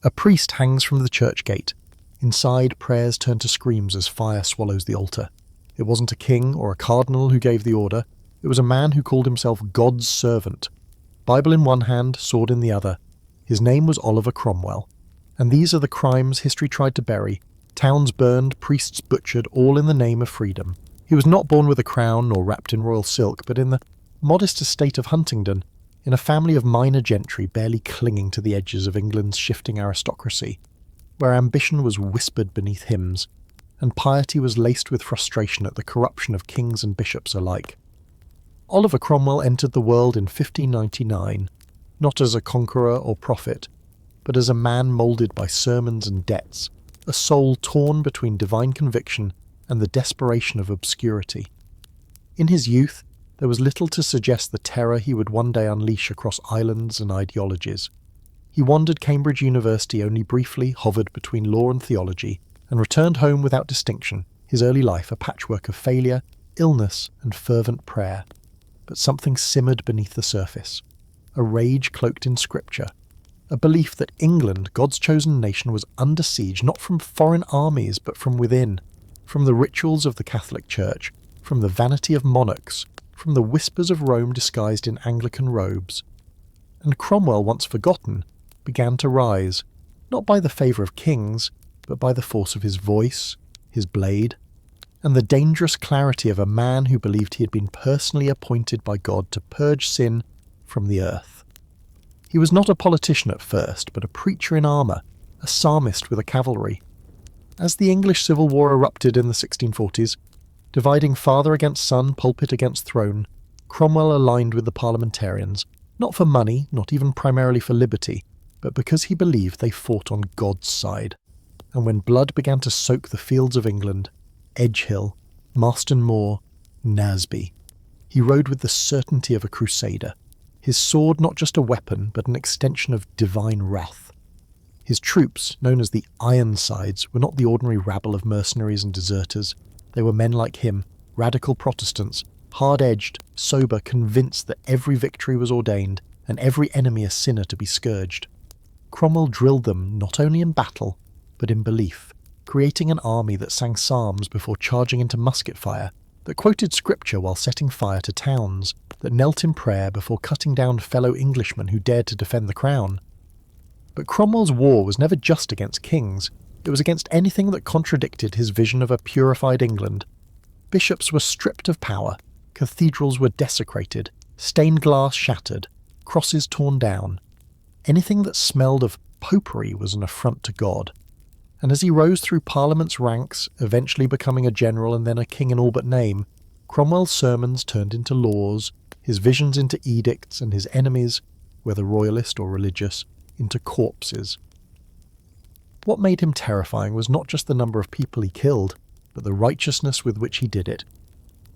A priest hangs from the church gate. Inside, prayers turn to screams as fire swallows the altar. It wasn't a king or a cardinal who gave the order. It was a man who called himself God's servant. Bible in one hand, sword in the other. His name was Oliver Cromwell. And these are the crimes history tried to bury. Towns burned, priests butchered, all in the name of freedom. He was not born with a crown nor wrapped in royal silk, but in the modest estate of Huntingdon, in a family of minor gentry barely clinging to the edges of England's shifting aristocracy, where ambition was whispered beneath hymns, and piety was laced with frustration at the corruption of kings and bishops alike. Oliver Cromwell entered the world in 1599, not as a conqueror or prophet, but as a man moulded by sermons and debts, a soul torn between divine conviction and the desperation of obscurity. In his youth, there was little to suggest the terror he would one day unleash across islands and ideologies. He wandered Cambridge University only briefly, hovered between law and theology, and returned home without distinction, his early life a patchwork of failure, illness, and fervent prayer. But something simmered beneath the surface. A rage cloaked in scripture. A belief that England, God's chosen nation, was under siege not from foreign armies but from within, from the rituals of the Catholic Church, from the vanity of monarchs, from the whispers of Rome disguised in Anglican robes. And Cromwell, once forgotten, began to rise, not by the favour of kings, but by the force of his voice, his blade, and the dangerous clarity of a man who believed he had been personally appointed by God to purge sin from the earth. He was not a politician at first, but a preacher in armour, a psalmist with a cavalry. As the English Civil War erupted in the 1640s, dividing father against son, pulpit against throne, Cromwell aligned with the parliamentarians, not for money, not even primarily for liberty, but because he believed they fought on God's side. And when blood began to soak the fields of England, Edgehill, Marston Moor, Naseby, he rode with the certainty of a crusader, his sword not just a weapon, but an extension of divine wrath. His troops, known as the Ironsides, were not the ordinary rabble of mercenaries and deserters. They were men like him, radical Protestants, hard-edged, sober, convinced that every victory was ordained and every enemy a sinner to be scourged. Cromwell drilled them not only in battle, but in belief, creating an army that sang psalms before charging into musket fire, that quoted scripture while setting fire to towns, that knelt in prayer before cutting down fellow Englishmen who dared to defend the crown. But Cromwell's war was never just against kings. It was against anything that contradicted his vision of a purified England. Bishops were stripped of power, cathedrals were desecrated, stained glass shattered, crosses torn down. Anything that smelled of popery was an affront to God. And as he rose through Parliament's ranks, eventually becoming a general and then a king in all but name, Cromwell's sermons turned into laws, his visions into edicts, and his enemies, whether royalist or religious, into corpses. What made him terrifying was not just the number of people he killed, but the righteousness with which he did it.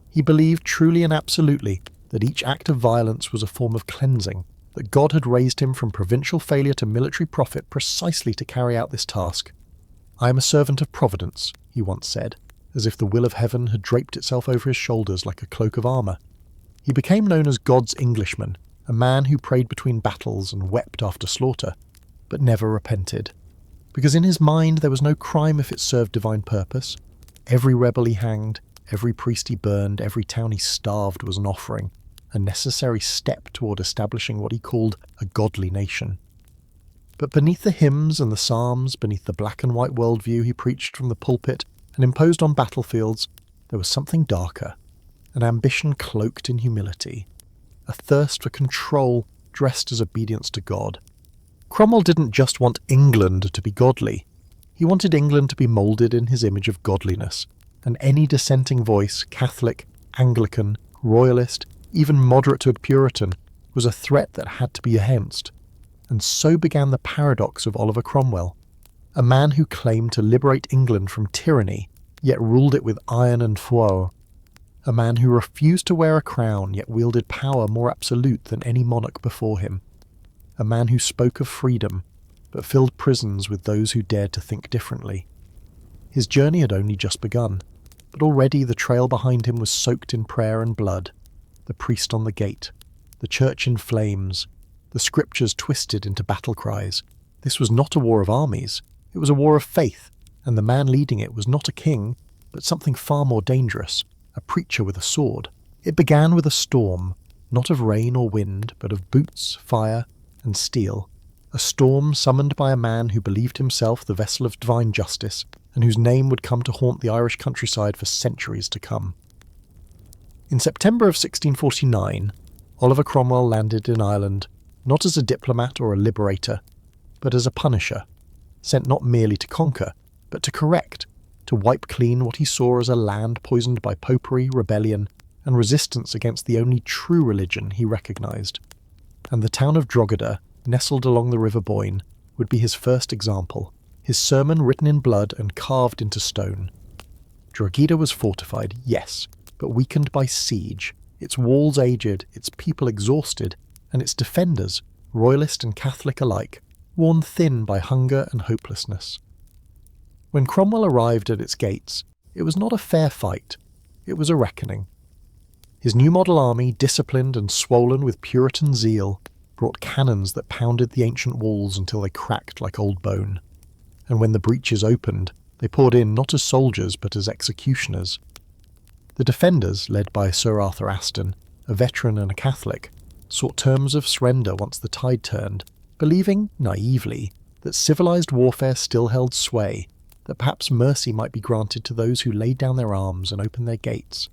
He believed truly and absolutely that each act of violence was a form of cleansing, that God had raised him from provincial failure to military profit precisely to carry out this task. "I am a servant of Providence," he once said, as if the will of heaven had draped itself over his shoulders like a cloak of armour. He became known as God's Englishman, a man who prayed between battles and wept after slaughter, but never repented. Because in his mind there was no crime if it served divine purpose. Every rebel he hanged, every priest he burned, every town he starved was an offering, a necessary step toward establishing what he called a godly nation. But beneath the hymns and the psalms, beneath the black and white worldview he preached from the pulpit and imposed on battlefields, there was something darker, an ambition cloaked in humility, a thirst for control dressed as obedience to God. Cromwell didn't just want England to be godly. He wanted England to be moulded in his image of godliness, and any dissenting voice, Catholic, Anglican, Royalist, even moderate to Puritan, was a threat that had to be enhanced. And so began the paradox of Oliver Cromwell, a man who claimed to liberate England from tyranny, yet ruled it with iron and fouet, a man who refused to wear a crown, yet wielded power more absolute than any monarch before him, a man who spoke of freedom, but filled prisons with those who dared to think differently. His journey had only just begun, but already the trail behind him was soaked in prayer and blood, the priest on the gate, the church in flames, the scriptures twisted into battle cries, This was not a war of armies, it was a war of faith, and the man leading it was not a king, but something far more dangerous, a preacher with a sword. It began with a storm, not of rain or wind, but of boots, fire, and steel. A storm summoned by a man who believed himself the vessel of divine justice, and whose name would come to haunt the Irish countryside for centuries to come. In September of 1649, Oliver Cromwell landed in Ireland, not as a diplomat or a liberator, but as a punisher, sent not merely to conquer, but to correct, to wipe clean what he saw as a land poisoned by popery, rebellion, and resistance against the only true religion he recognised. And the town of Drogheda, nestled along the River Boyne, would be his first example, his sermon written in blood and carved into stone. Drogheda was fortified, yes, but weakened by siege, its walls aged, its people exhausted, and its defenders, royalist and Catholic alike, worn thin by hunger and hopelessness. When Cromwell arrived at its gates, it was not a fair fight, it was a reckoning. His new model army, disciplined and swollen with Puritan zeal, brought cannons that pounded the ancient walls until they cracked like old bone. And when the breaches opened, they poured in not as soldiers but as executioners. The defenders, led by Sir Arthur Aston, a veteran and a Catholic, sought terms of surrender once the tide turned, believing, naively, that civilized warfare still held sway, that perhaps mercy might be granted to those who laid down their arms and opened their gates.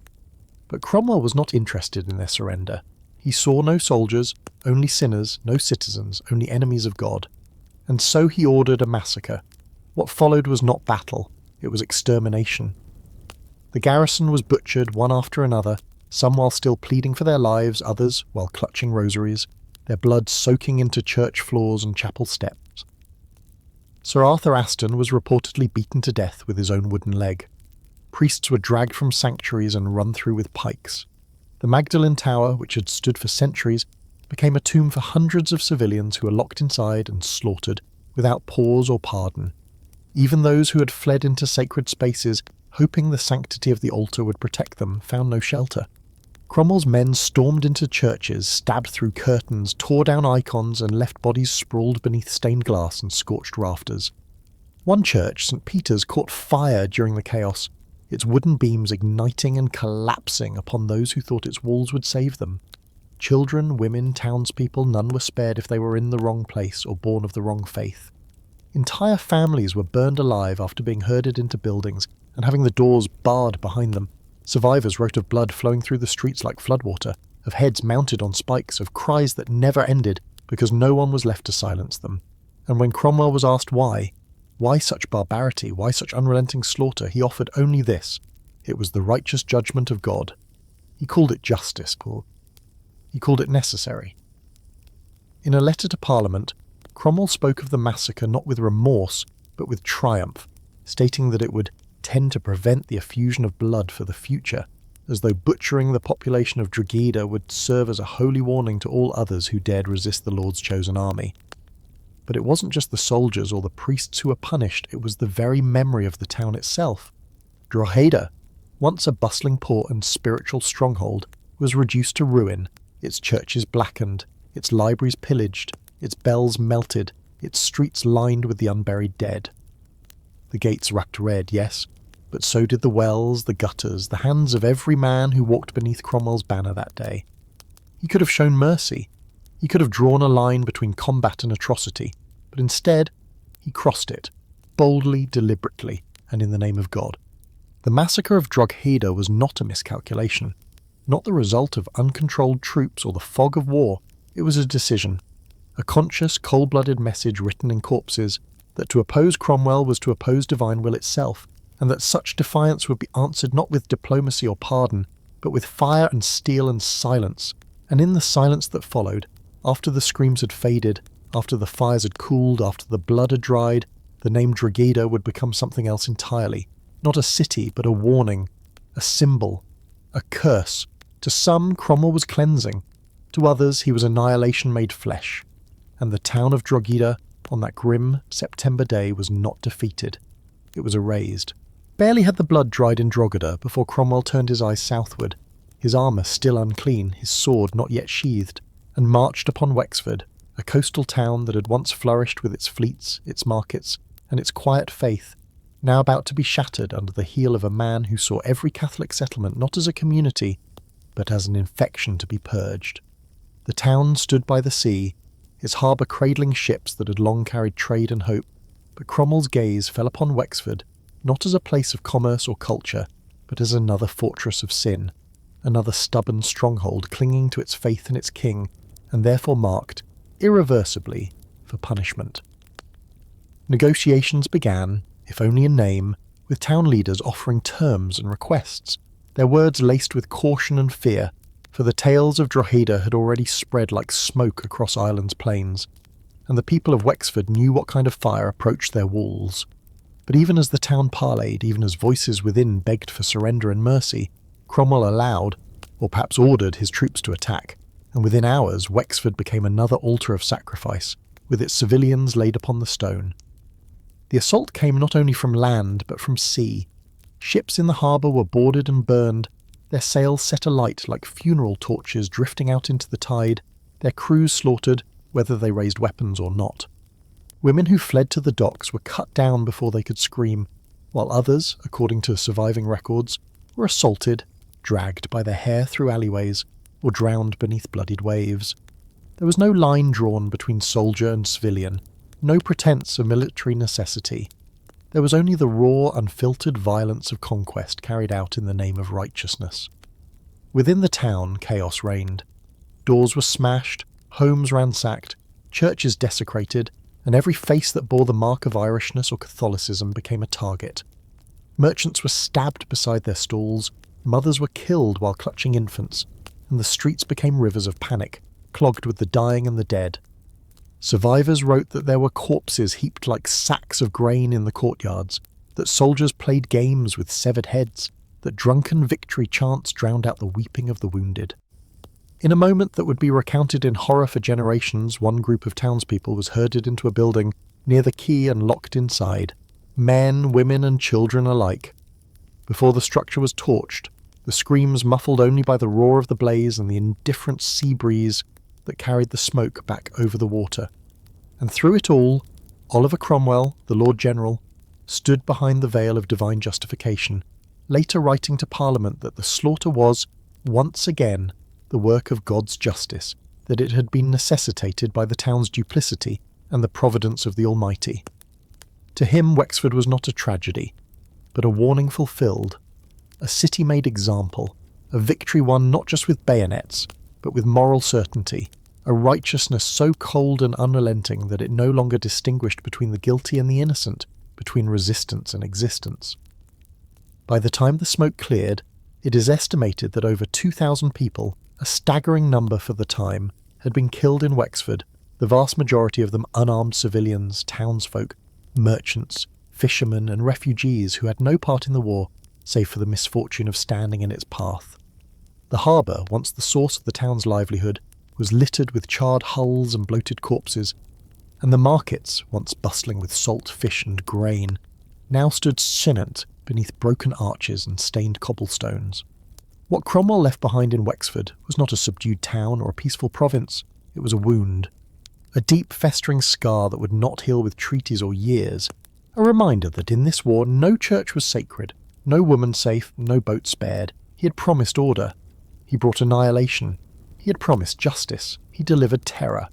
But Cromwell was not interested in their surrender. He saw no soldiers, only sinners, no citizens, only enemies of God. And so he ordered a massacre. What followed was not battle, it was extermination. The garrison was butchered one after another, some while still pleading for their lives, others while clutching rosaries, their blood soaking into church floors and chapel steps. Sir Arthur Aston was reportedly beaten to death with his own wooden leg. Priests were dragged from sanctuaries and run through with pikes. The Magdalen Tower, which had stood for centuries, became a tomb for hundreds of civilians who were locked inside and slaughtered, without pause or pardon. Even those who had fled into sacred spaces, hoping the sanctity of the altar would protect them, found no shelter. Cromwell's men stormed into churches, stabbed through curtains, tore down icons, and left bodies sprawled beneath stained glass and scorched rafters. One church, St. Peter's, caught fire during the chaos, its wooden beams igniting and collapsing upon those who thought its walls would save them. Children, women, townspeople, none were spared if they were in the wrong place or born of the wrong faith. Entire families were burned alive after being herded into buildings and having the doors barred behind them. Survivors wrote of blood flowing through the streets like floodwater, of heads mounted on spikes, of cries that never ended because no one was left to silence them. And when Cromwell was asked why such barbarity, why such unrelenting slaughter, he offered only this: it was the righteous judgment of God. He called it justice, he called it necessary. In a letter to Parliament, Cromwell spoke of the massacre not with remorse, but with triumph, stating that it would tend to prevent the effusion of blood for the future, as though butchering the population of Drogheda would serve as a holy warning to all others who dared resist the Lord's chosen army. But it wasn't just the soldiers or the priests who were punished, it was the very memory of the town itself. Drogheda, once a bustling port and spiritual stronghold, was reduced to ruin, its churches blackened, its libraries pillaged, its bells melted, its streets lined with the unburied dead. The gates racked red, yes, but so did the wells, the gutters, the hands of every man who walked beneath Cromwell's banner that day. He could have shown mercy. He could have drawn a line between combat and atrocity, but instead, he crossed it, boldly, deliberately, and in the name of God. The massacre of Drogheda was not a miscalculation, not the result of uncontrolled troops or the fog of war. It was a decision, a conscious, cold-blooded message written in corpses, that to oppose Cromwell was to oppose divine will itself, and that such defiance would be answered not with diplomacy or pardon, but with fire and steel and silence. And in the silence that followed, after the screams had faded, after the fires had cooled, after the blood had dried, the name Drogheda would become something else entirely. Not a city, but a warning, a symbol, a curse. To some, Cromwell was cleansing. To others, he was annihilation made flesh. And the town of Drogheda, on that grim September day, was not defeated. It was erased. Barely had the blood dried in Drogheda before Cromwell turned his eyes southward, his armour still unclean, his sword not yet sheathed, and marched upon Wexford, a coastal town that had once flourished with its fleets, its markets, and its quiet faith, now about to be shattered under the heel of a man who saw every Catholic settlement not as a community, but as an infection to be purged. The town stood by the sea, its harbour cradling ships that had long carried trade and hope, but Cromwell's gaze fell upon Wexford not as a place of commerce or culture, but as another fortress of sin, another stubborn stronghold clinging to its faith in its king, and therefore marked, irreversibly, for punishment. Negotiations began, if only in name, with town leaders offering terms and requests, their words laced with caution and fear, for the tales of Drogheda had already spread like smoke across Ireland's plains, and the people of Wexford knew what kind of fire approached their walls. But even as the town parleyed, even as voices within begged for surrender and mercy, Cromwell allowed, or perhaps ordered, his troops to attack, and within hours Wexford became another altar of sacrifice, with its civilians laid upon the stone. The assault came not only from land, but from sea. Ships in the harbour were boarded and burned, their sails set alight like funeral torches drifting out into the tide, their crews slaughtered, whether they raised weapons or not. Women who fled to the docks were cut down before they could scream, while others, according to surviving records, were assaulted, dragged by their hair through alleyways, or drowned beneath bloodied waves. There was no line drawn between soldier and civilian, no pretense of military necessity. There was only the raw, unfiltered violence of conquest carried out in the name of righteousness. Within the town, chaos reigned. Doors were smashed, homes ransacked, churches desecrated, and every face that bore the mark of Irishness or Catholicism became a target. Merchants were stabbed beside their stalls, mothers were killed while clutching infants, and the streets became rivers of panic, clogged with the dying and the dead. Survivors wrote that there were corpses heaped like sacks of grain in the courtyards, that soldiers played games with severed heads, that drunken victory chants drowned out the weeping of the wounded. In a moment that would be recounted in horror for generations, one group of townspeople was herded into a building near the quay and locked inside, men, women and children alike. Before the structure was torched, the screams muffled only by the roar of the blaze and the indifferent sea breeze that carried the smoke back over the water. And through it all, Oliver Cromwell, the Lord General, stood behind the veil of divine justification, later writing to Parliament that the slaughter was, once again, the work of God's justice, that it had been necessitated by the town's duplicity and the providence of the Almighty. To him, Wexford was not a tragedy, but a warning fulfilled, a city-made example, a victory won not just with bayonets, but with moral certainty, a righteousness so cold and unrelenting that it no longer distinguished between the guilty and the innocent, between resistance and existence. By the time the smoke cleared, it is estimated that over 2,000 people, a staggering number for the time, had been killed in Wexford, the vast majority of them unarmed civilians, townsfolk, merchants, fishermen and refugees who had no part in the war, save for the misfortune of standing in its path. The harbour, once the source of the town's livelihood, was littered with charred hulls and bloated corpses, and the markets, once bustling with salt fish and grain, now stood scinant beneath broken arches and stained cobblestones. What Cromwell left behind in Wexford was not a subdued town or a peaceful province, it was a wound, a deep festering scar that would not heal with treaties or years, a reminder that in this war no church was sacred, no woman safe, no boat spared. He had promised order. He brought annihilation. He had promised justice. He delivered terror.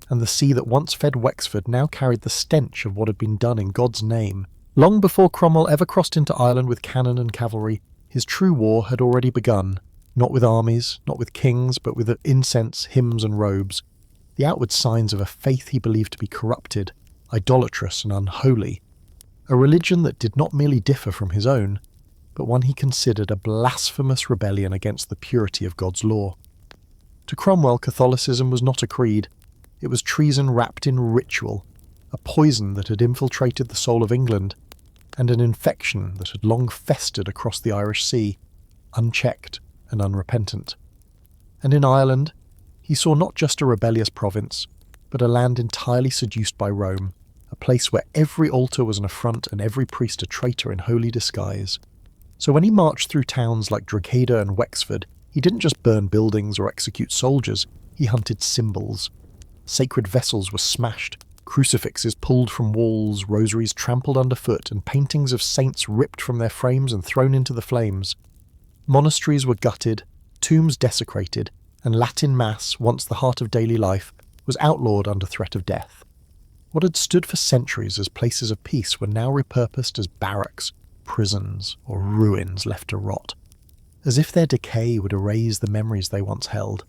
And the sea that once fed Wexford now carried the stench of what had been done in God's name. Long before Cromwell ever crossed into Ireland with cannon and cavalry, his true war had already begun, not with armies, not with kings, but with incense, hymns and robes, the outward signs of a faith he believed to be corrupted, idolatrous and unholy, a religion that did not merely differ from his own, but one he considered a blasphemous rebellion against the purity of God's law. To Cromwell, Catholicism was not a creed. It was treason wrapped in ritual, a poison that had infiltrated the soul of England, and an infection that had long festered across the Irish Sea, unchecked and unrepentant. And in Ireland, he saw not just a rebellious province, but a land entirely seduced by Rome, a place where every altar was an affront and every priest a traitor in holy disguise. So when he marched through towns like Drogheda and Wexford, he didn't just burn buildings or execute soldiers, he hunted symbols. Sacred vessels were smashed, crucifixes pulled from walls, rosaries trampled underfoot, and paintings of saints ripped from their frames and thrown into the flames. Monasteries were gutted, tombs desecrated, and Latin Mass, once the heart of daily life, was outlawed under threat of death. What had stood for centuries as places of peace were now repurposed as barracks, prisons, or ruins left to rot, as if their decay would erase the memories they once held.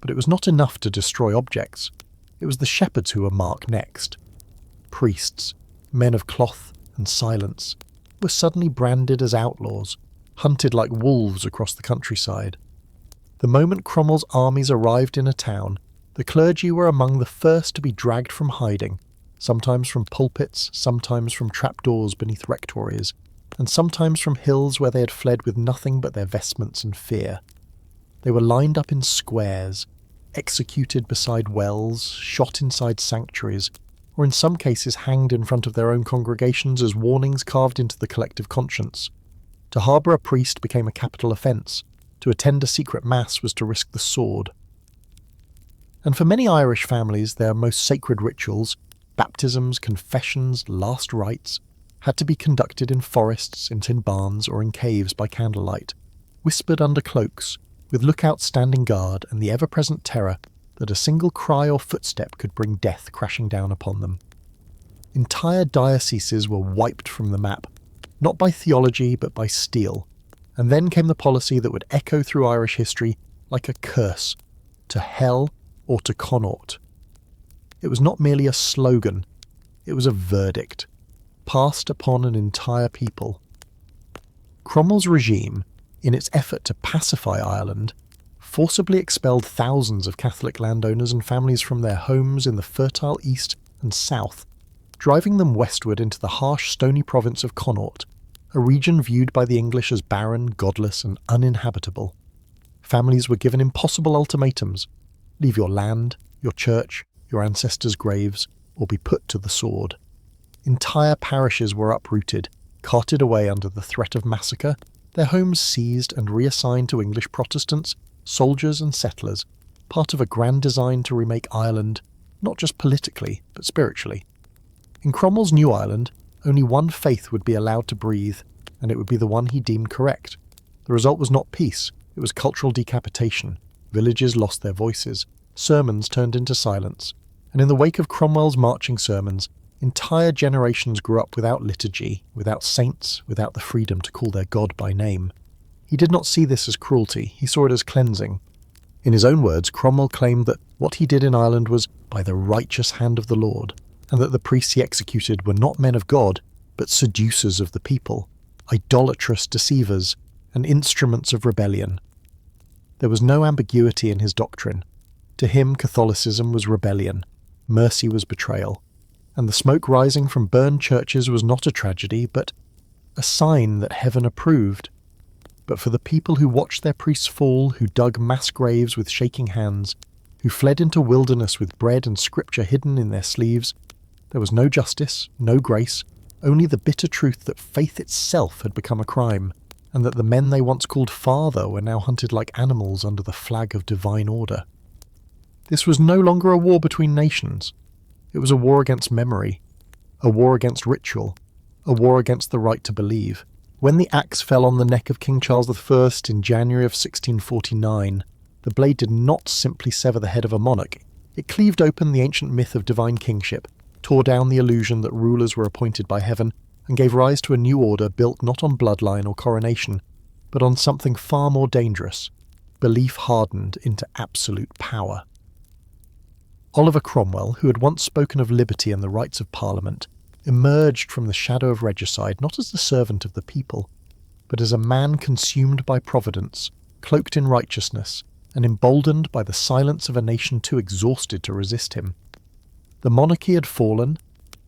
But it was not enough to destroy objects. It was the shepherds who were marked next. Priests, men of cloth and silence, were suddenly branded as outlaws, hunted like wolves across the countryside. The moment Cromwell's armies arrived in a town, the clergy were among the first to be dragged from hiding, sometimes from pulpits, sometimes from trapdoors beneath rectories, and sometimes from hills where they had fled with nothing but their vestments and fear. They were lined up in squares, executed beside wells, shot inside sanctuaries, or in some cases hanged in front of their own congregations as warnings carved into the collective conscience. To harbour a priest became a capital offence. To attend a secret mass was to risk the sword. And for many Irish families, their most sacred rituals, baptisms, confessions, last rites, had to be conducted in forests, in tin barns, or in caves by candlelight, whispered under cloaks, with lookouts standing guard and the ever-present terror that a single cry or footstep could bring death crashing down upon them. Entire dioceses were wiped from the map, not by theology but by steel, and then came the policy that would echo through Irish history like a curse, to hell or to Connaught. It was not merely a slogan, it was a verdict, passed upon an entire people. Cromwell's regime, in its effort to pacify Ireland, forcibly expelled thousands of Catholic landowners and families from their homes in the fertile east and south, driving them westward into the harsh, stony province of Connaught, a region viewed by the English as barren, godless, and uninhabitable. Families were given impossible ultimatums: leave your land, your church, your ancestors' graves, or be put to the sword. Entire parishes were uprooted, carted away under the threat of massacre, their homes seized and reassigned to English Protestants, soldiers and settlers, part of a grand design to remake Ireland, not just politically, but spiritually. In Cromwell's new Ireland, only one faith would be allowed to breathe, and it would be the one he deemed correct. The result was not peace, it was cultural decapitation. Villages lost their voices, sermons turned into silence, and in the wake of Cromwell's marching sermons, entire generations grew up without liturgy, without saints, without the freedom to call their God by name. He did not see this as cruelty, he saw it as cleansing. In his own words, Cromwell claimed that what he did in Ireland was by the righteous hand of the Lord, and that the priests he executed were not men of God, but seducers of the people, idolatrous deceivers, and instruments of rebellion. There was no ambiguity in his doctrine. To him, Catholicism was rebellion, mercy was betrayal, and the smoke rising from burned churches was not a tragedy, but a sign that heaven approved. But for the people who watched their priests fall, who dug mass graves with shaking hands, who fled into wilderness with bread and scripture hidden in their sleeves, there was no justice, no grace, only the bitter truth that faith itself had become a crime, and that the men they once called father were now hunted like animals under the flag of divine order. This was no longer a war between nations. It was a war against memory, a war against ritual, a war against the right to believe. When the axe fell on the neck of King Charles I in January of 1649, the blade did not simply sever the head of a monarch. It cleaved open the ancient myth of divine kingship, tore down the illusion that rulers were appointed by heaven, and gave rise to a new order built not on bloodline or coronation, but on something far more dangerous: belief hardened into absolute power. Oliver Cromwell, who had once spoken of liberty and the rights of Parliament, emerged from the shadow of regicide not as the servant of the people, but as a man consumed by providence, cloaked in righteousness, and emboldened by the silence of a nation too exhausted to resist him. The monarchy had fallen,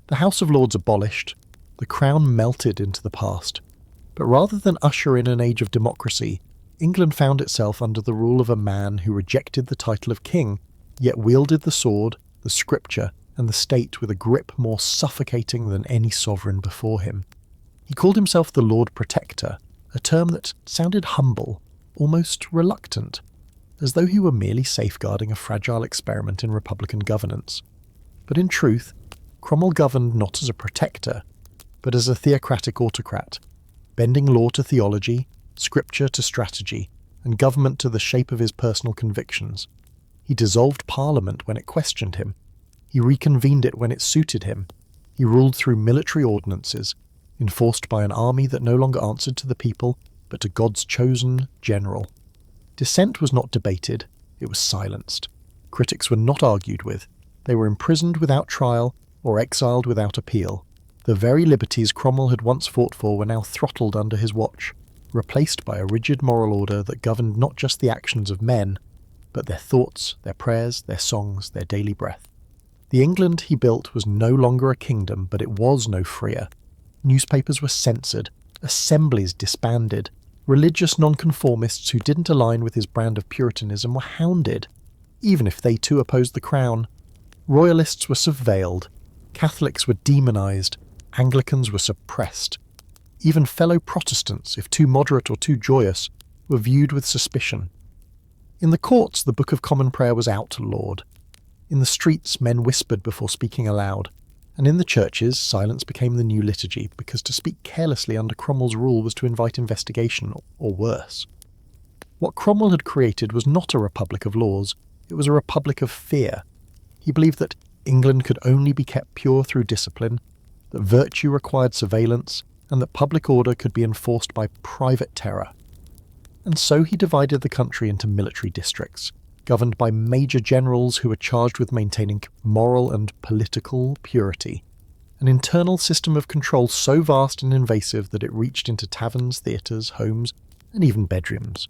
the House of Lords abolished, the crown melted into the past. But rather than usher in an age of democracy, England found itself under the rule of a man who rejected the title of king, yet wielded the sword, the scripture, and the state with a grip more suffocating than any sovereign before him. He called himself the Lord Protector, a term that sounded humble, almost reluctant. as though he were merely safeguarding a fragile experiment in republican governance. But in truth, Cromwell governed not as a protector, but as a theocratic autocrat, bending law to theology, scripture to strategy, and government to the shape of his personal convictions. He dissolved Parliament when it questioned him. He reconvened it when it suited him. He ruled through military ordinances, enforced by an army that no longer answered to the people, but to God's chosen general. Dissent was not debated, it was silenced. Critics were not argued with. They were imprisoned without trial or exiled without appeal. The very liberties Cromwell had once fought for were now throttled under his watch, replaced by a rigid moral order that governed not just the actions of men, but their thoughts, their prayers, their songs, their daily breath. The England he built was no longer a kingdom, but it was no freer. Newspapers were censored, assemblies disbanded, religious nonconformists who didn't align with his brand of Puritanism were hounded, even if they too opposed the crown. Royalists were surveilled, Catholics were demonized, Anglicans were suppressed. Even fellow Protestants, if too moderate or too joyous, were viewed with suspicion. In the courts, the Book of Common Prayer was outlawed. In the streets, men whispered before speaking aloud. And in the churches, silence became the new liturgy, because to speak carelessly under Cromwell's rule was to invite investigation, or worse. What Cromwell had created was not a republic of laws, it was a republic of fear. He believed that England could only be kept pure through discipline, that virtue required surveillance, and that public order could be enforced by private terror. And so he divided the country into military districts, governed by major generals who were charged with maintaining moral and political purity, an internal system of control so vast and invasive that it reached into taverns, theatres, homes, and even bedrooms.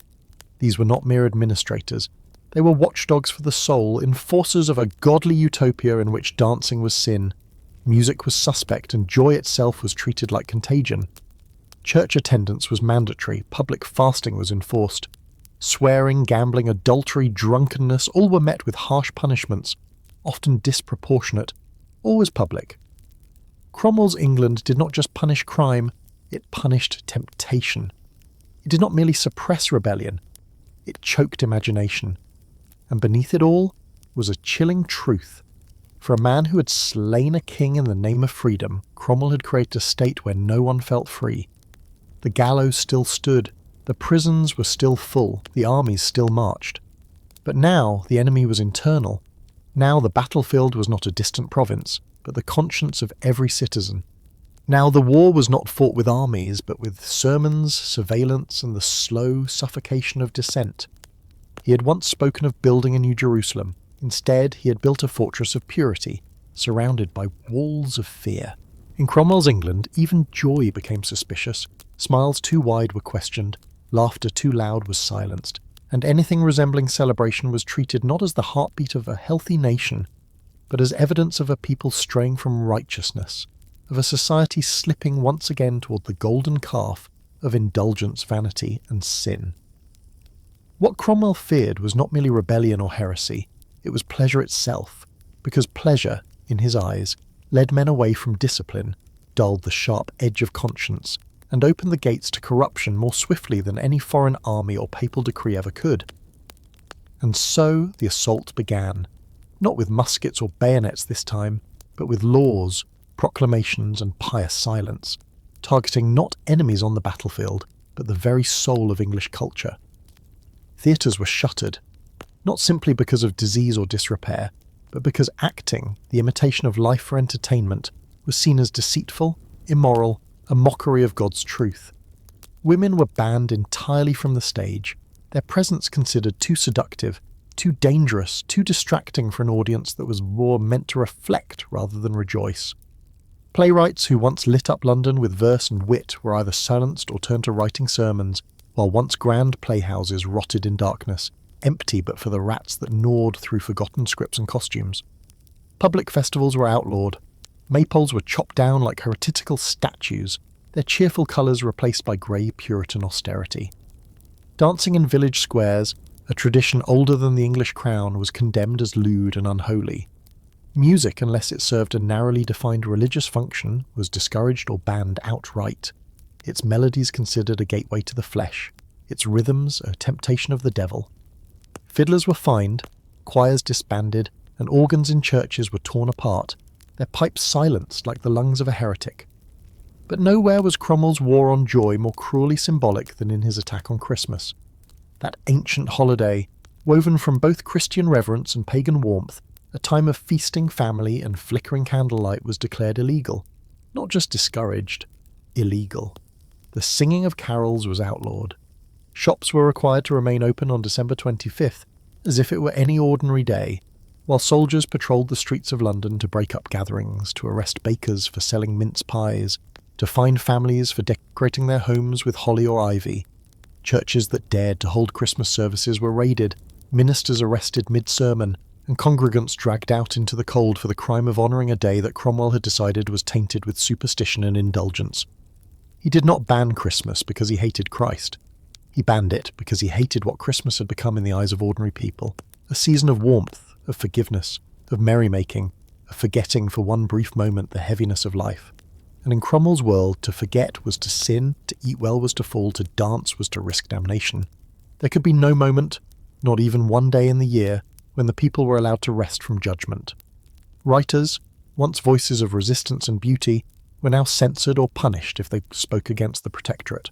These were not mere administrators. They were watchdogs for the soul, enforcers of a godly utopia in which dancing was sin, music was suspect, and joy itself was treated like contagion. Church attendance was mandatory, public fasting was enforced. Swearing, gambling, adultery, drunkenness, all were met with harsh punishments, often disproportionate, always public. Cromwell's England did not just punish crime, it punished temptation. It did not merely suppress rebellion, it choked imagination. And beneath it all was a chilling truth. For a man who had slain a king in the name of freedom, Cromwell had created a state where no one felt free. The gallows still stood, the prisons were still full, the armies still marched. But now the enemy was internal. Now the battlefield was not a distant province, but the conscience of every citizen. Now the war was not fought with armies, but with sermons, surveillance, and the slow suffocation of dissent. He had once spoken of building a new Jerusalem. Instead, he had built a fortress of purity, surrounded by walls of fear. In Cromwell's England, even joy became suspicious. Smiles too wide were questioned, laughter too loud was silenced, and anything resembling celebration was treated not as the heartbeat of a healthy nation, but as evidence of a people straying from righteousness, of a society slipping once again toward the golden calf of indulgence, vanity, and sin. What Cromwell feared was not merely rebellion or heresy, it was pleasure itself, because pleasure, in his eyes, led men away from discipline, dulled the sharp edge of conscience, and opened the gates to corruption more swiftly than any foreign army or papal decree ever could. And so the assault began, not with muskets or bayonets this time, but with laws, proclamations, and pious silence, targeting not enemies on the battlefield, but the very soul of English culture. Theatres were shuttered, not simply because of disease or disrepair, but because acting, the imitation of life for entertainment, was seen as deceitful, immoral, a mockery of God's truth. Women were banned entirely from the stage, their presence considered too seductive, too dangerous, too distracting for an audience that was more meant to reflect rather than rejoice. Playwrights who once lit up London with verse and wit were either silenced or turned to writing sermons, while once grand playhouses rotted in darkness, empty but for the rats that gnawed through forgotten scripts and costumes. Public festivals were outlawed. Maypoles were chopped down like heretical statues, their cheerful colours replaced by grey Puritan austerity. Dancing in village squares, a tradition older than the English crown, was condemned as lewd and unholy. Music, unless it served a narrowly defined religious function, was discouraged or banned outright, its melodies considered a gateway to the flesh, its rhythms a temptation of the devil. Fiddlers were fined, choirs disbanded, and organs in churches were torn apart, their pipes silenced like the lungs of a heretic. But nowhere was Cromwell's war on joy more cruelly symbolic than in his attack on Christmas. That ancient holiday, woven from both Christian reverence and pagan warmth, a time of feasting family and flickering candlelight, was declared illegal. Not just discouraged, illegal. The singing of carols was outlawed. Shops were required to remain open on December 25th, as if it were any ordinary day, while soldiers patrolled the streets of London to break up gatherings, to arrest bakers for selling mince pies, to fine families for decorating their homes with holly or ivy. Churches that dared to hold Christmas services were raided, ministers arrested mid-sermon, and congregants dragged out into the cold for the crime of honouring a day that Cromwell had decided was tainted with superstition and indulgence. He did not ban Christmas because he hated Christ. He banned it because he hated what Christmas had become in the eyes of ordinary people, a season of warmth, of forgiveness, of merrymaking, of forgetting for one brief moment the heaviness of life. And in Cromwell's world, to forget was to sin, to eat well was to fall, to dance was to risk damnation. There could be no moment, not even one day in the year, when the people were allowed to rest from judgment. Writers, once voices of resistance and beauty, were now censored or punished if they spoke against the Protectorate.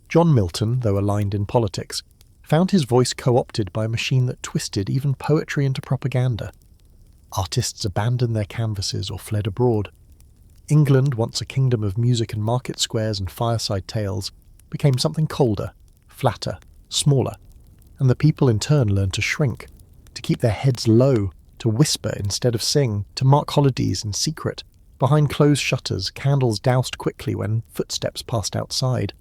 John Milton, though aligned in politics, found his voice co-opted by a machine that twisted even poetry into propaganda. Artists abandoned their canvases or fled abroad. England, once a kingdom of music and market squares and fireside tales, became something colder, flatter, smaller, and the people in turn learned to shrink, to keep their heads low, to whisper instead of sing, to mark holidays in secret, behind closed shutters, candles doused quickly when footsteps passed outside.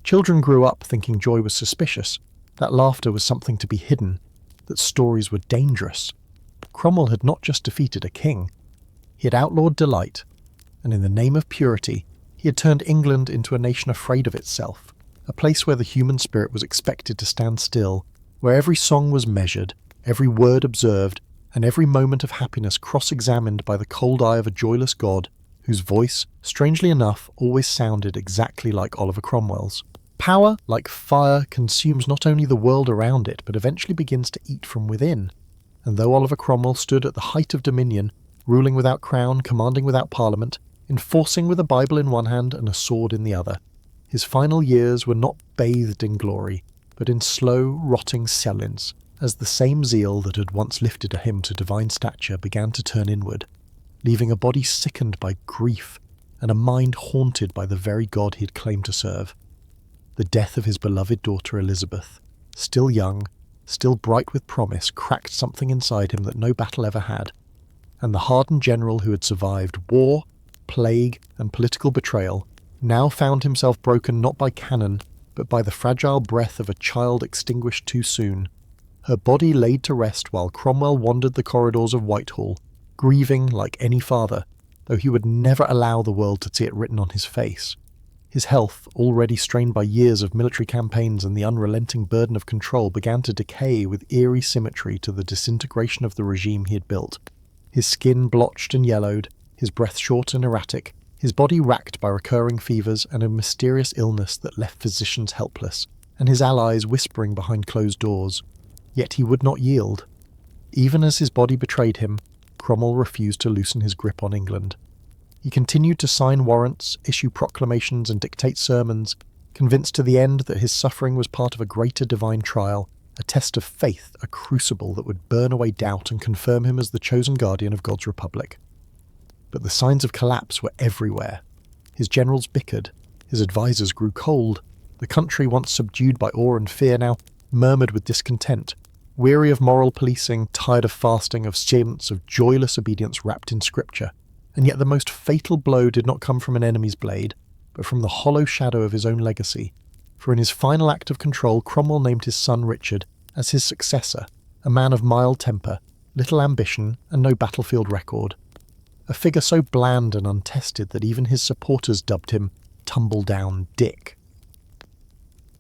Children grew up thinking joy was suspicious, that laughter was something to be hidden, that stories were dangerous. Cromwell had not just defeated a king, he had outlawed delight, and in the name of purity, he had turned England into a nation afraid of itself, a place where the human spirit was expected to stand still, where every song was measured, every word observed, and every moment of happiness cross-examined by the cold eye of a joyless God, whose voice, strangely enough, always sounded exactly like Oliver Cromwell's. Power, like fire, consumes not only the world around it, but eventually begins to eat from within. And though Oliver Cromwell stood at the height of dominion, ruling without crown, commanding without parliament, enforcing with a Bible in one hand and a sword in the other, his final years were not bathed in glory, but in slow, rotting silence, as the same zeal that had once lifted him to divine stature began to turn inward, leaving a body sickened by grief and a mind haunted by the very God he had claimed to serve. The death of his beloved daughter Elizabeth, still young, still bright with promise, cracked something inside him that no battle ever had, and the hardened general who had survived war, plague, and political betrayal now found himself broken not by cannon, but by the fragile breath of a child extinguished too soon. Her body laid to rest while Cromwell wandered the corridors of Whitehall, grieving like any father, though he would never allow the world to see it written on his face. His health, already strained by years of military campaigns and the unrelenting burden of control, began to decay with eerie symmetry to the disintegration of the regime he had built. His skin blotched and yellowed, his breath short and erratic, his body racked by recurring fevers and a mysterious illness that left physicians helpless, and his allies whispering behind closed doors. Yet he would not yield. Even as his body betrayed him, Cromwell refused to loosen his grip on England. He continued to sign warrants, issue proclamations, and dictate sermons, convinced to the end that his suffering was part of a greater divine trial, a test of faith, a crucible that would burn away doubt and confirm him as the chosen guardian of God's republic. But the signs of collapse were everywhere. His generals bickered, his advisers grew cold, the country once subdued by awe and fear now murmured with discontent, weary of moral policing, tired of fasting, of statements of joyless obedience wrapped in scripture. And yet the most fatal blow did not come from an enemy's blade, but from the hollow shadow of his own legacy. For in his final act of control, Cromwell named his son Richard as his successor, a man of mild temper, little ambition, and no battlefield record. A figure so bland and untested that even his supporters dubbed him Tumble-Down Dick.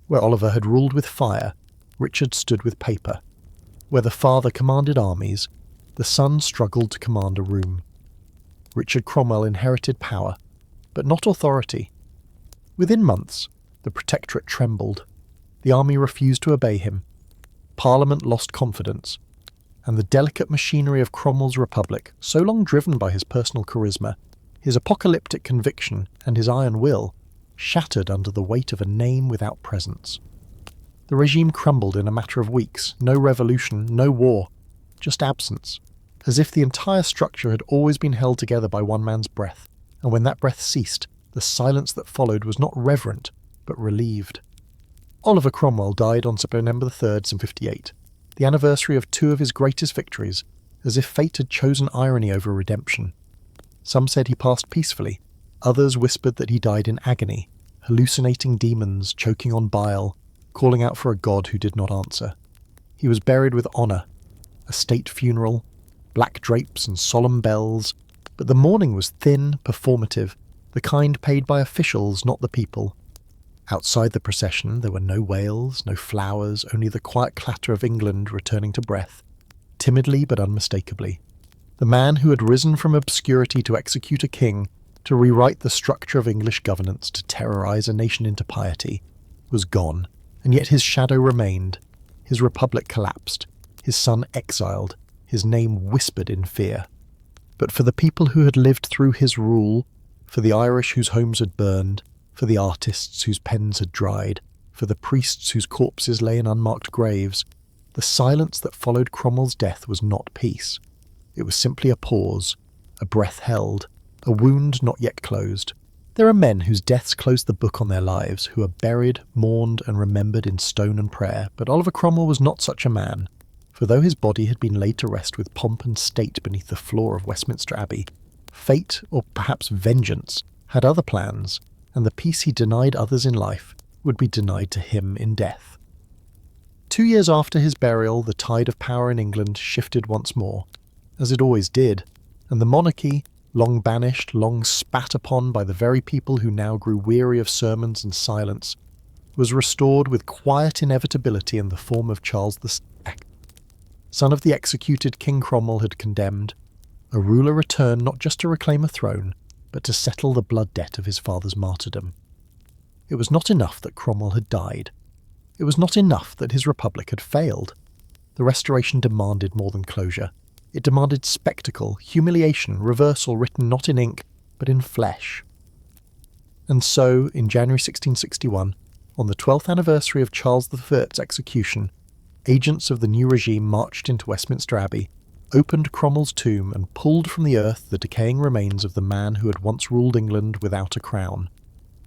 Where Oliver had ruled with fire, Richard stood with paper. Where the father commanded armies, the son struggled to command a room. Richard Cromwell inherited power, but not authority. Within months, the Protectorate trembled. The army refused to obey him. Parliament lost confidence, and the delicate machinery of Cromwell's republic, so long driven by his personal charisma, his apocalyptic conviction and his iron will, shattered under the weight of a name without presence. The regime crumbled in a matter of weeks. No revolution, no war, just absence, as if the entire structure had always been held together by one man's breath, and when that breath ceased, the silence that followed was not reverent, but relieved. Oliver Cromwell died on September 3rd, 1758, the anniversary of two of his greatest victories, as if fate had chosen irony over redemption. Some said he passed peacefully, others whispered that he died in agony, hallucinating demons, choking on bile, calling out for a god who did not answer. He was buried with honour, a state funeral, black drapes and solemn bells, but the mourning was thin, performative, the kind paid by officials, not the people. Outside the procession there were no wails, no flowers, only the quiet clatter of England returning to breath, timidly but unmistakably. The man who had risen from obscurity to execute a king, to rewrite the structure of English governance, to terrorise a nation into piety, was gone, and yet his shadow remained. His republic collapsed, his son exiled, his name whispered in fear. But for the people who had lived through his rule, for the Irish whose homes had burned, for the artists whose pens had dried, for the priests whose corpses lay in unmarked graves, the silence that followed Cromwell's death was not peace. It was simply a pause, a breath held, a wound not yet closed. There are men whose deaths closed the book on their lives, who are buried, mourned, and remembered in stone and prayer, but Oliver Cromwell was not such a man. For though his body had been laid to rest with pomp and state beneath the floor of Westminster Abbey, fate, or perhaps vengeance, had other plans, and the peace he denied others in life would be denied to him in death. 2 years after his burial, the tide of power in England shifted once more, as it always did, and the monarchy, long banished, long spat upon by the very people who now grew weary of sermons and silence, was restored with quiet inevitability in the form of Charles II, son of the executed King Cromwell had condemned, a ruler returned not just to reclaim a throne, but to settle the blood debt of his father's martyrdom. It was not enough that Cromwell had died. It was not enough that his republic had failed. The Restoration demanded more than closure. It demanded spectacle, humiliation, reversal written not in ink, but in flesh. And so, in January 1661, on the 12th anniversary of Charles I's execution, agents of the new regime marched into Westminster Abbey, opened Cromwell's tomb and pulled from the earth the decaying remains of the man who had once ruled England without a crown.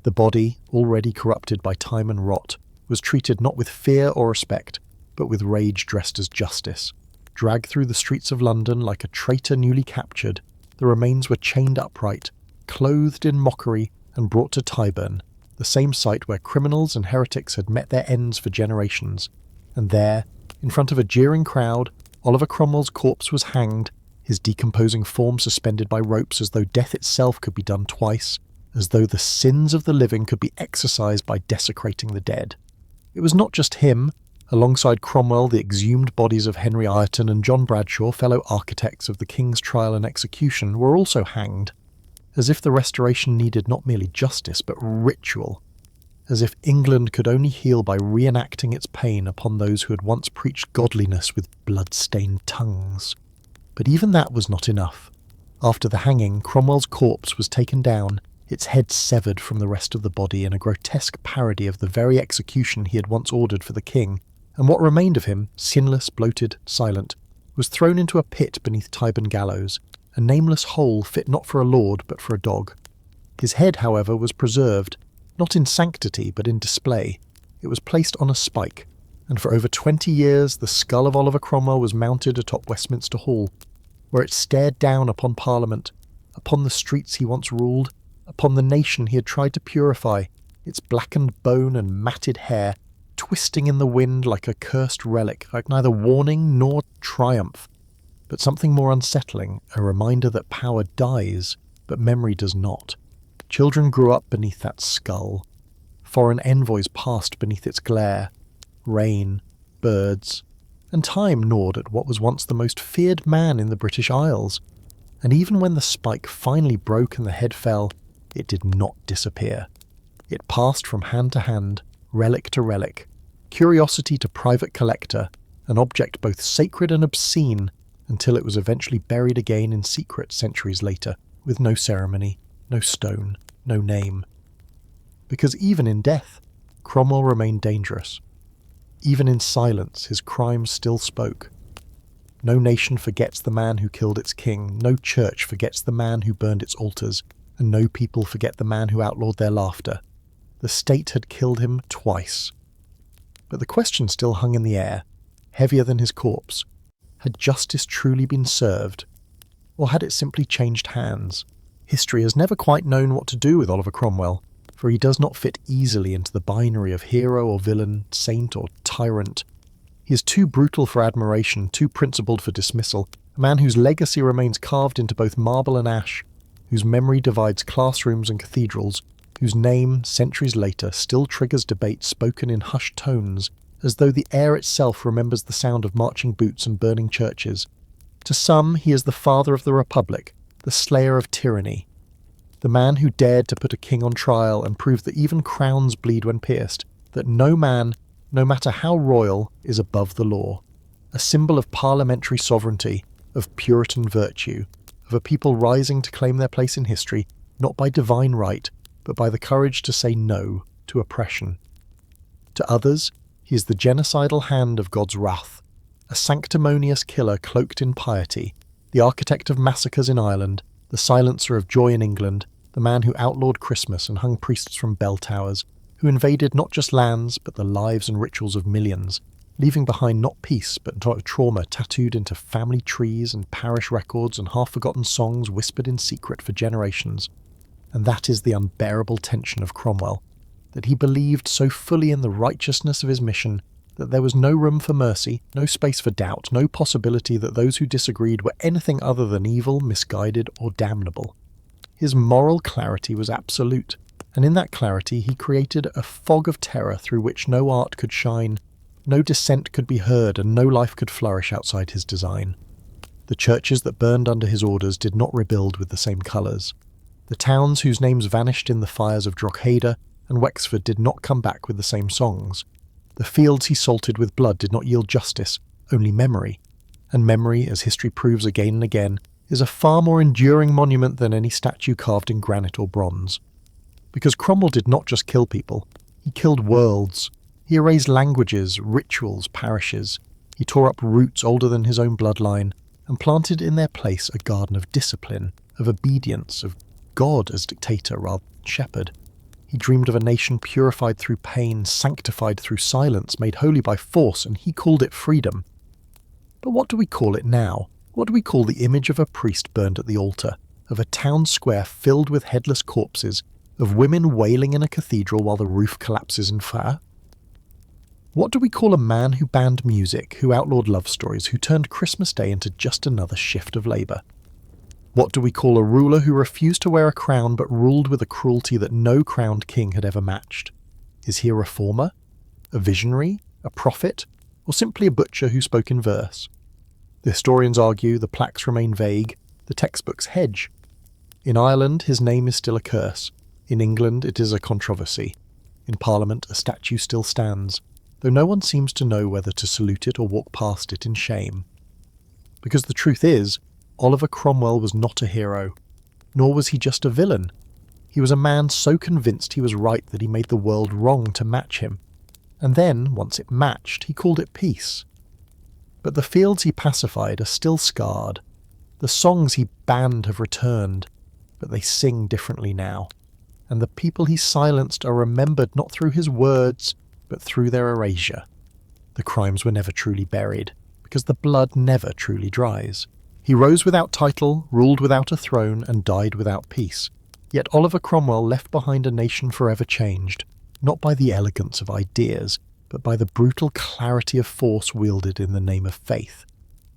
The body, already corrupted by time and rot, was treated not with fear or respect, but with rage dressed as justice. Dragged through the streets of London like a traitor newly captured, the remains were chained upright, clothed in mockery, and brought to Tyburn, the same site where criminals and heretics had met their ends for generations. And there, in front of a jeering crowd, Oliver Cromwell's corpse was hanged, his decomposing form suspended by ropes as though death itself could be done twice, as though the sins of the living could be exorcised by desecrating the dead. It was not just him. Alongside Cromwell, the exhumed bodies of Henry Ireton and John Bradshaw, fellow architects of the King's trial and execution, were also hanged, as if the Restoration needed not merely justice, but ritual, as if England could only heal by reenacting its pain upon those who had once preached godliness with blood-stained tongues. But even that was not enough. After the hanging, Cromwell's corpse was taken down, its head severed from the rest of the body in a grotesque parody of the very execution he had once ordered for the king, and what remained of him, sinless, bloated, silent, was thrown into a pit beneath Tyburn gallows, a nameless hole fit not for a lord but for a dog. His head, however, was preserved, not in sanctity but in display. It was placed on a spike, and for over 20 years the skull of Oliver Cromwell was mounted atop Westminster Hall, where it stared down upon Parliament, upon the streets he once ruled, upon the nation he had tried to purify, its blackened bone and matted hair twisting in the wind like a cursed relic, like neither warning nor triumph, but something more unsettling, a reminder that power dies, but memory does not. Children grew up beneath that skull. Foreign envoys passed beneath its glare. Rain, birds, and time gnawed at what was once the most feared man in the British Isles. And even when the spike finally broke and the head fell, it did not disappear. It passed from hand to hand, relic to relic, curiosity to private collector, an object both sacred and obscene, until it was eventually buried again in secret centuries later, with no ceremony, no stone, no name. Because even in death, Cromwell remained dangerous. Even in silence, his crimes still spoke. No nation forgets the man who killed its king, no church forgets the man who burned its altars, and no people forget the man who outlawed their laughter. The state had killed him twice. But the question still hung in the air, heavier than his corpse. Had justice truly been served? Or had it simply changed hands? History has never quite known what to do with Oliver Cromwell, for he does not fit easily into the binary of hero or villain, saint or tyrant. He is too brutal for admiration, too principled for dismissal, a man whose legacy remains carved into both marble and ash, whose memory divides classrooms and cathedrals, whose name, centuries later, still triggers debate spoken in hushed tones, as though the air itself remembers the sound of marching boots and burning churches. To some, he is the father of the Republic, the slayer of tyranny, the man who dared to put a king on trial and prove that even crowns bleed when pierced, that no man, no matter how royal, is above the law. A symbol of parliamentary sovereignty, of Puritan virtue, of a people rising to claim their place in history, not by divine right, but by the courage to say no to oppression. To others, he is the genocidal hand of God's wrath, a sanctimonious killer cloaked in piety, the architect of massacres in Ireland, the silencer of joy in England, the man who outlawed Christmas and hung priests from bell towers, who invaded not just lands but the lives and rituals of millions, leaving behind not peace but trauma tattooed into family trees and parish records and half-forgotten songs whispered in secret for generations. And that is the unbearable tension of Cromwell, that he believed so fully in the righteousness of his mission that there was no room for mercy, no space for doubt, no possibility that those who disagreed were anything other than evil, misguided, or damnable. His moral clarity was absolute, and in that clarity he created a fog of terror through which no art could shine, no dissent could be heard, and no life could flourish outside his design. The churches that burned under his orders did not rebuild with the same colours. The towns whose names vanished in the fires of Drogheda and Wexford did not come back with the same songs. The fields he salted with blood did not yield justice, only memory. And memory, as history proves again and again, is a far more enduring monument than any statue carved in granite or bronze. Because Cromwell did not just kill people, he killed worlds. He erased languages, rituals, parishes. He tore up roots older than his own bloodline and planted in their place a garden of discipline, of obedience, of God as dictator rather than shepherd. He dreamed of a nation purified through pain, sanctified through silence, made holy by force, and he called it freedom. But what do we call it now? What do we call the image of a priest burned at the altar, of a town square filled with headless corpses, of women wailing in a cathedral while the roof collapses in fire? What do we call a man who banned music, who outlawed love stories, who turned Christmas Day into just another shift of labour? What do we call a ruler who refused to wear a crown but ruled with a cruelty that no crowned king had ever matched? Is he a reformer? A visionary? A prophet? Or simply a butcher who spoke in verse? The historians argue, the plaques remain vague, the textbooks hedge. In Ireland, his name is still a curse. In England, it is a controversy. In Parliament, a statue still stands, though no one seems to know whether to salute it or walk past it in shame. Because the truth is, Oliver Cromwell was not a hero, nor was he just a villain. He was a man so convinced he was right that he made the world wrong to match him. And then, once it matched, he called it peace. But the fields he pacified are still scarred. The songs he banned have returned, but they sing differently now. And the people he silenced are remembered not through his words, but through their erasure. The crimes were never truly buried, because the blood never truly dries. He rose without title, ruled without a throne, and died without peace. Yet Oliver Cromwell left behind a nation forever changed, not by the elegance of ideas, but by the brutal clarity of force wielded in the name of faith.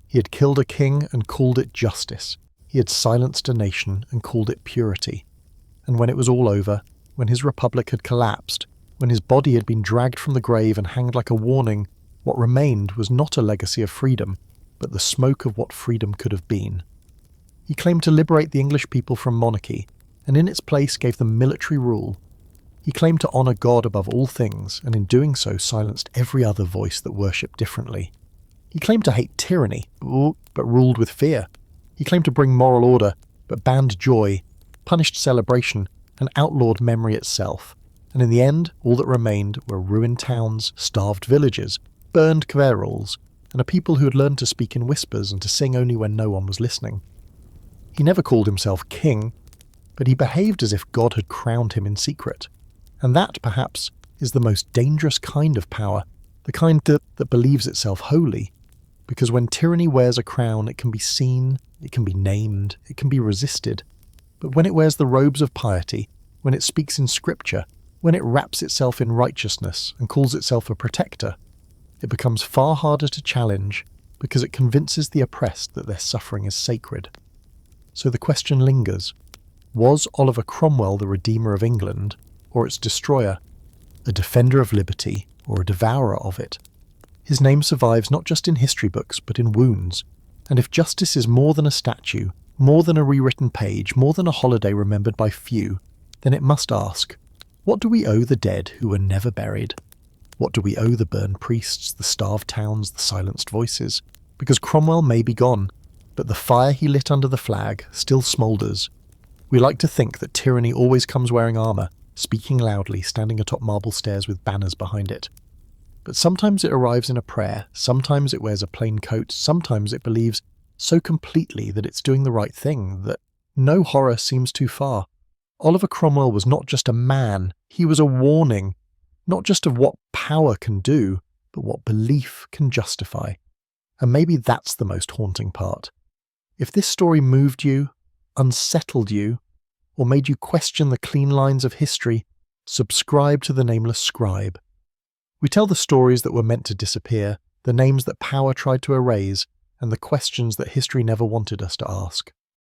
He had killed a king and called it justice. He had silenced a nation and called it purity. And when it was all over, when his republic had collapsed, when his body had been dragged from the grave and hanged like a warning, what remained was not a legacy of freedom, but the smoke of what freedom could have been. He claimed to liberate the English people from monarchy, and in its place gave them military rule. He claimed to honour God above all things, and in doing so silenced every other voice that worshipped differently. He claimed to hate tyranny, but ruled with fear. He claimed to bring moral order, but banned joy, punished celebration, and outlawed memory itself. And in the end, all that remained were ruined towns, starved villages, burned cathedrals, and a people who had learned to speak in whispers and to sing only when no one was listening. He never called himself king, but he behaved as if God had crowned him in secret. And that, perhaps, is the most dangerous kind of power, the kind that believes itself holy. Because when tyranny wears a crown, it can be seen, it can be named, it can be resisted. But when it wears the robes of piety, when it speaks in scripture, when it wraps itself in righteousness and calls itself a protector, it becomes far harder to challenge because it convinces the oppressed that their suffering is sacred. So the question lingers, was Oliver Cromwell the redeemer of England, or its destroyer, a defender of liberty, or a devourer of it? His name survives not just in history books, but in wounds. And if justice is more than a statue, more than a rewritten page, more than a holiday remembered by few, then it must ask, what do we owe the dead who were never buried? What do we owe the burned priests, the starved towns, the silenced voices? Because Cromwell may be gone, but the fire he lit under the flag still smoulders. We like to think that tyranny always comes wearing armour, speaking loudly, standing atop marble stairs with banners behind it. But sometimes it arrives in a prayer, sometimes it wears a plain coat, sometimes it believes so completely that it's doing the right thing that no horror seems too far. Oliver Cromwell was not just a man, he was a warning, not just of what power can do, but what belief can justify. And maybe that's the most haunting part. If this story moved you, unsettled you, or made you question the clean lines of history, subscribe to the Nameless Scribe. We tell the stories that were meant to disappear, the names that power tried to erase, and the questions that history never wanted us to ask.